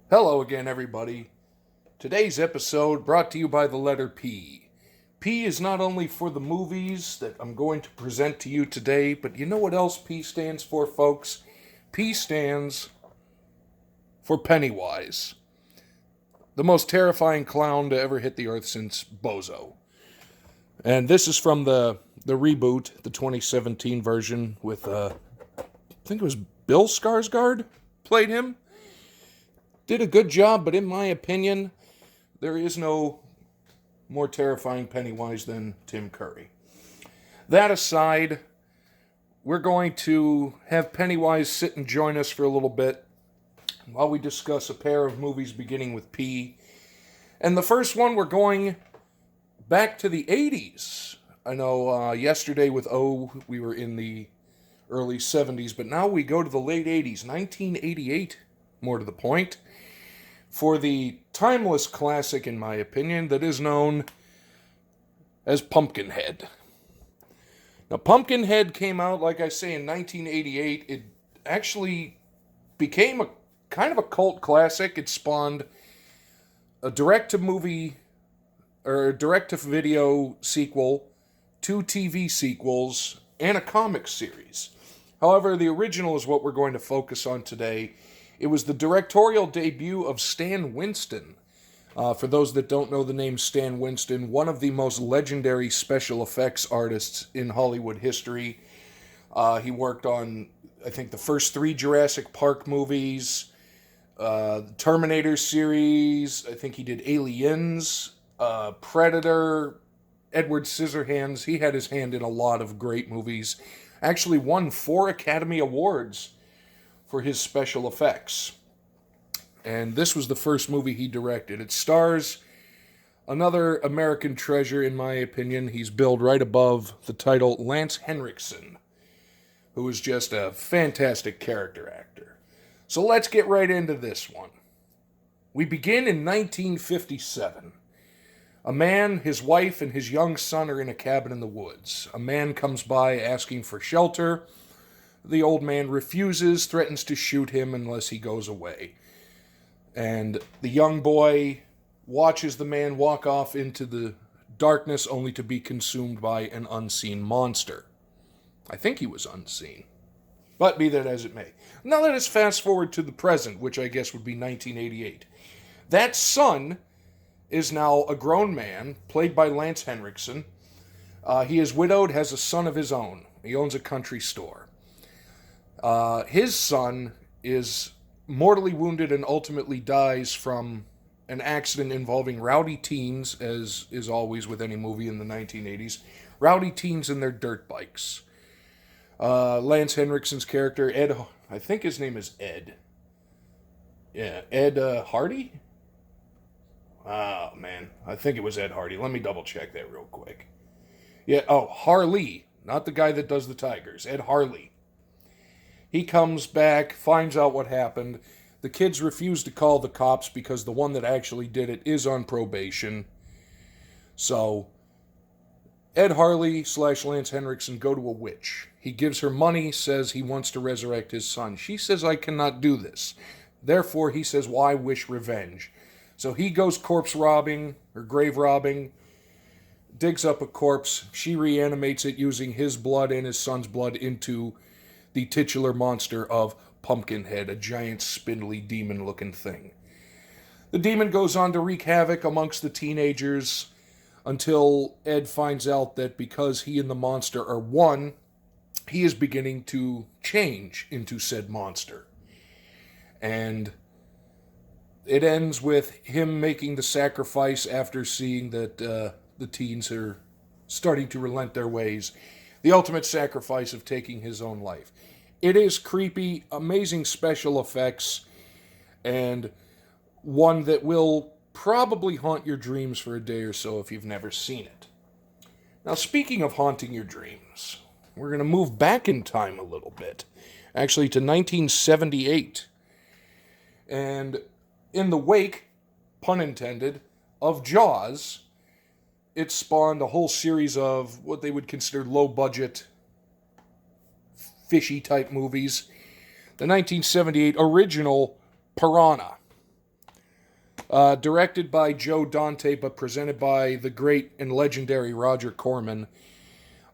Hello again, everybody. Today's episode brought to you by the letter P. P is not only for the movies that I'm going to present to you today, but you know what else P stands for, folks? P stands for Pennywise, the most terrifying clown to ever hit the earth since Bozo. And this is from the reboot, the 2017 version with, I think it was Bill Skarsgård played him. Did a good job, but in my opinion, there is no more terrifying Pennywise than Tim Curry. That aside, we're going to have Pennywise sit and join us for a little bit while we discuss a pair of movies beginning with P. And the first one, we're going back to the 80s. I know yesterday with O, we were in the early 70s, but now we go to the late 80s, 1988, more to the point, for the timeless classic, in my opinion, that is known as Pumpkinhead. Now, Pumpkinhead came out, like I say, in 1988. It actually became a kind of a cult classic. It spawned a direct-to-movie, or direct-to-video sequel, 2 TV sequels, and a comic series. However, the original is what we're going to focus on today. It was the directorial debut of Stan Winston. For those that don't know the name Stan Winston, one of the most legendary special effects artists in Hollywood history. He worked on, I think, the first 3 Jurassic Park movies, the Terminator series. I think he did Aliens, Predator, Edward Scissorhands. He had his hand in a lot of great movies. Actually won 4 Academy Awards for his special effects. And this was the first movie he directed. It stars another American treasure, in my opinion. He's billed right above the title, Lance Henriksen, who is just a fantastic character actor. So let's get right into this one. We begin in 1957. A man, his wife, and his young son are in a cabin in the woods. A man comes by asking for shelter. The old man refuses, threatens to shoot him unless he goes away. And the young boy watches the man walk off into the darkness only to be consumed by an unseen monster. I think he was unseen. But be that as it may. Now let us fast forward to the present, which I guess would be 1988. That son is now a grown man, played by Lance Henriksen. He is widowed, has a son of his own. He owns a country store. His son is mortally wounded and ultimately dies from an accident involving rowdy teens, as is always with any movie in the 1980s. Rowdy teens and their dirt bikes. Lance Henriksen's character, Ed, I think his name is Ed. Yeah, Ed Hardy? Oh, man. I think it was Ed Hardy. Let me double check that real quick. Yeah, Harley. Not the guy that does the Tigers. Ed Harley. He comes back, finds out what happened. The kids refuse to call the cops because the one that actually did it is on probation. So, Ed Harley / Lance Henriksen go to a witch. He gives her money, says he wants to resurrect his son. She says, I cannot do this. Therefore, he says, why wish revenge? So he goes corpse robbing, or grave robbing, digs up a corpse. She reanimates it using his blood and his son's blood into the titular monster of Pumpkinhead, a giant, spindly, demon-looking thing. The demon goes on to wreak havoc amongst the teenagers until Ed finds out that because he and the monster are one, he is beginning to change into said monster. And it ends with him making the sacrifice after seeing that the teens are starting to relent their ways. The ultimate sacrifice of taking his own life. It is creepy, amazing special effects, and one that will probably haunt your dreams for a day or so if you've never seen it. Now, speaking of haunting your dreams, we're going to move back in time a little bit. Actually, to 1978. And in the wake, pun intended, of Jaws, it spawned a whole series of what they would consider low-budget, fishy-type movies. The 1978 original Piranha. Directed by Joe Dante, but presented by the great and legendary Roger Corman.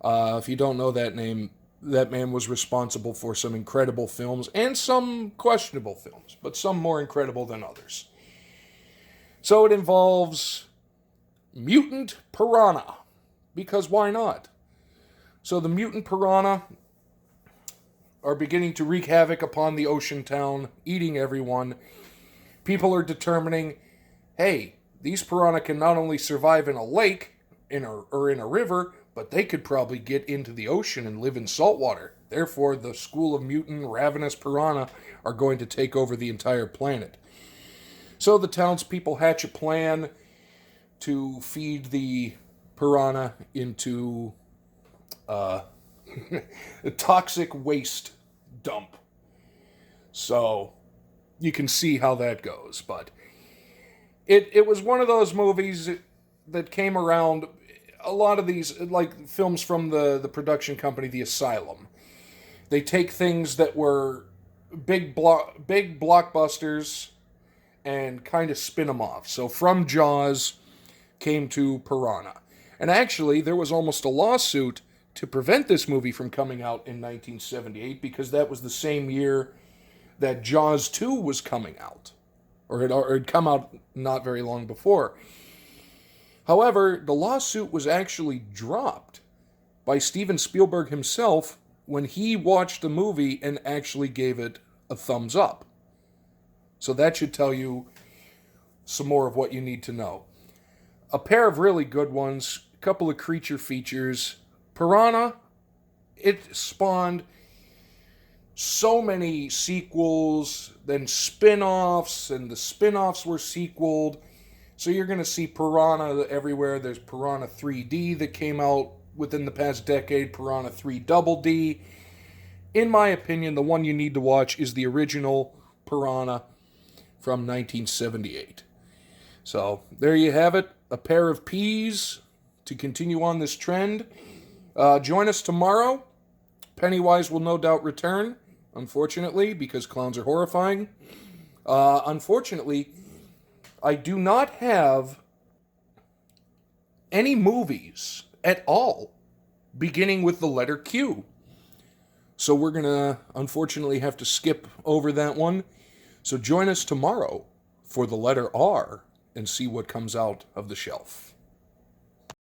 If you don't know that name, that man was responsible for some incredible films and some questionable films, but some more incredible than others. So it involves mutant piranha, because why not? So the mutant piranha are beginning to wreak havoc upon the ocean town, eating everyone. People are determining, hey, these piranha can not only survive in a lake or in a river, but they could probably get into the ocean and live in saltwater. Therefore, the school of mutant ravenous piranha are going to take over the entire planet. So the townspeople hatch a plan to feed the piranha into a toxic waste dump. So you can see how that goes. But it was one of those movies that came around. A lot of these, like films from the production company, The Asylum, they take things that were big blockbusters and kind of spin them off. So from Jaws came to Piranha. And actually, there was almost a lawsuit to prevent this movie from coming out in 1978, because that was the same year that Jaws 2 was coming out. Or had come out not very long before. However, the lawsuit was actually dropped by Steven Spielberg himself when he watched the movie and actually gave it a thumbs up. So that should tell you some more of what you need to know. A pair of really good ones, a couple of creature features. Piranha, it spawned so many sequels, then spin-offs, and the spin-offs were sequeled. So you're going to see Piranha everywhere. There's Piranha 3D that came out within the past decade, Piranha 3 Double D. In my opinion, the one you need to watch is the original Piranha from 1978. So there you have it, a pair of P's to continue on this trend. Join us tomorrow. Pennywise will no doubt return, unfortunately, because clowns are horrifying. Unfortunately, I do not have any movies at all beginning with the letter Q. So we're going to, unfortunately, have to skip over that one. So join us tomorrow for the letter R and see what comes out of the shelf.